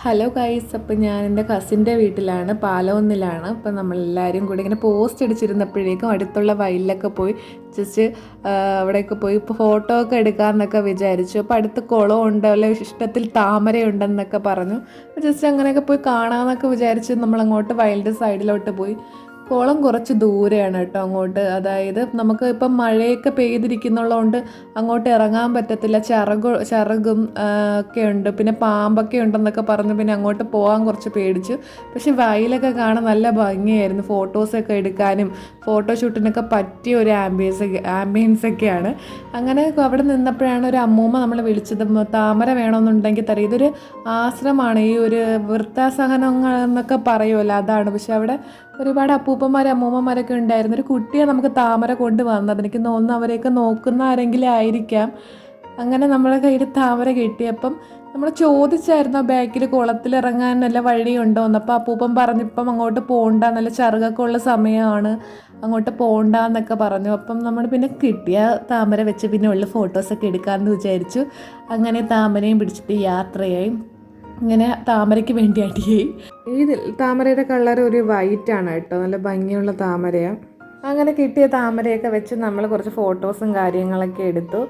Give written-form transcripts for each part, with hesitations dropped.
Hello guys, അപ്പോൾ ഞാൻ എൻ്റെ കസിൻ്റെ വീട്ടിലാണ്, പാലൊന്നിലാണ്. അപ്പോൾ നമ്മളെല്ലാവരും കൂടി ഇങ്ങനെ പോസ്റ്റ് അടിച്ചിരുന്നപ്പോഴേക്കും അടുത്തുള്ള വയലിലൊക്കെ പോയി ജസ്റ്റ് അവിടെയൊക്കെ പോയി ഇപ്പോൾ ഫോട്ടോ ഒക്കെ എടുക്കാമെന്നൊക്കെ വിചാരിച്ചു. അപ്പോൾ അടുത്ത് കുളമുണ്ട്, അല്ലെ ഇഷ്ടത്തിൽ താമരയുണ്ടെന്നൊക്കെ പറഞ്ഞു. ജസ്റ്റ് അങ്ങനെയൊക്കെ പോയി കാണാമെന്നൊക്കെ വിചാരിച്ച് നമ്മളങ്ങോട്ട് വയലിൻ്റെ സൈഡിലോട്ട് പോയി. കുളം കുറച്ച് ദൂരെയാണ് കേട്ടോ അങ്ങോട്ട്. അതായത് നമുക്ക് ഇപ്പം മഴയൊക്കെ പെയ്തിരിക്കുന്നുള്ളതുകൊണ്ട് അങ്ങോട്ട് ഇറങ്ങാൻ പറ്റത്തില്ല. ചിറകും ഒക്കെ ഉണ്ട്, പിന്നെ പാമ്പൊക്കെ ഉണ്ടെന്നൊക്കെ പറഞ്ഞു. പിന്നെ അങ്ങോട്ട് പോകാൻ കുറച്ച് പേടിച്ചു. പക്ഷെ വയലൊക്കെ കാണാൻ നല്ല ഭംഗിയായിരുന്നു. ഫോട്ടോസൊക്കെ എടുക്കാനും ഫോട്ടോഷൂട്ടിനൊക്കെ പറ്റിയ ഒരു ആംബിയൻസ് ഒക്കെയാണ്. അങ്ങനെ അവിടെ നിന്നപ്പോഴാണ് ഒരു അമ്മൂമ്മ നമ്മളെ വിളിച്ചത്. താമര വേണമെന്നുണ്ടെങ്കിൽ തരാം. ഇതൊരു ആശ്രമമാണ്, ഈ ഒരു വൃത്താസഹനങ്ങൾ എന്നൊക്കെ പറയുമല്ലോ, അതാണ്. പക്ഷെ അവിടെ ഒരുപാട് അപ്പൂപ്പന്മാരും അമ്മൂമ്മമാരൊക്കെ ഉണ്ടായിരുന്നു. ഒരു കുട്ടിയെ നമുക്ക് താമര കൊണ്ട് വന്നത്, എനിക്ക് തോന്നുന്നു അവരെയൊക്കെ നോക്കുന്ന ആരെങ്കിലും ആയിരിക്കാം. അങ്ങനെ നമ്മളെ കയ്യിൽ താമര കിട്ടിയപ്പം നമ്മൾ ചോദിച്ചായിരുന്നു ബാക്കിൽ കുളത്തിലിറങ്ങാൻ നല്ല വഴിയുണ്ടോ എന്ന്. അപ്പോൾ അപ്പൂപ്പൻ പറഞ്ഞിപ്പം അങ്ങോട്ട് പോകണ്ട, നല്ല ചെറുകൊക്കെ ഉള്ള സമയമാണ്, അങ്ങോട്ട് പോകണ്ടെന്നൊക്കെ പറഞ്ഞു. അപ്പം നമ്മൾ പിന്നെ കിട്ടിയ താമര വെച്ച് പിന്നെ ഉള്ള ഫോട്ടോസൊക്കെ എടുക്കാമെന്ന് വിചാരിച്ചു. അങ്ങനെ താമരയും പിടിച്ചിട്ട് യാത്രയായി. ഇങ്ങനെ താമരയ്ക്ക് വേണ്ടി അടിയായി. ഇതിൽ താമരയുടെ കളർ ഒരു വൈറ്റാണ് കേട്ടോ, നല്ല ഭംഗിയുള്ള താമരയാണ്. അങ്ങനെ കിട്ടിയ താമരയൊക്കെ വെച്ച് നമ്മൾ കുറച്ച് ഫോട്ടോസും കാര്യങ്ങളൊക്കെ എടുത്തു.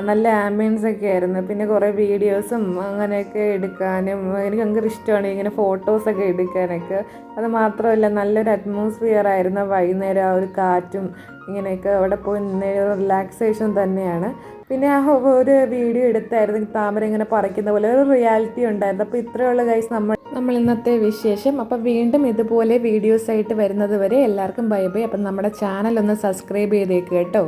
നല്ല ആംബിയൻസ് ഒക്കെ ആയിരുന്നു. പിന്നെ കുറേ വീഡിയോസും അങ്ങനെയൊക്കെ എടുക്കാനും എനിക്ക് ഭയങ്കര ഇഷ്ടമാണ് ഇങ്ങനെ ഫോട്ടോസൊക്കെ എടുക്കാനൊക്കെ. അത് മാത്രമല്ല നല്ലൊരു അറ്റ്മോസ്ഫിയർ ആയിരുന്നു. വൈകുന്നേരം ആ ഒരു കാറ്റും ഇങ്ങനെയൊക്കെ അവിടെ പോയി നിന്നൊരു റിലാക്സേഷൻ തന്നെയാണ്. പിന്നെ ആ ഒരു വീഡിയോ എടുത്തായിരുന്നു താമര ഇങ്ങനെ പറിക്കുന്ന പോലെ, ഒരു റിയാലിറ്റി ഉണ്ടായിരുന്നു. അപ്പോൾ ഇത്രയുള്ള ഗൈസ് നമ്മൾ ഇന്നത്തെ വിശേഷം. അപ്പോൾ വീണ്ടും ഇതുപോലെ വീഡിയോസായിട്ട് വരുന്നത് വരെ എല്ലാവർക്കും ബൈ ബൈ. അപ്പം നമ്മുടെ ചാനൽ ഒന്ന് സബ്സ്ക്രൈബ് ചെയ്തേക്ക് കേട്ടോ.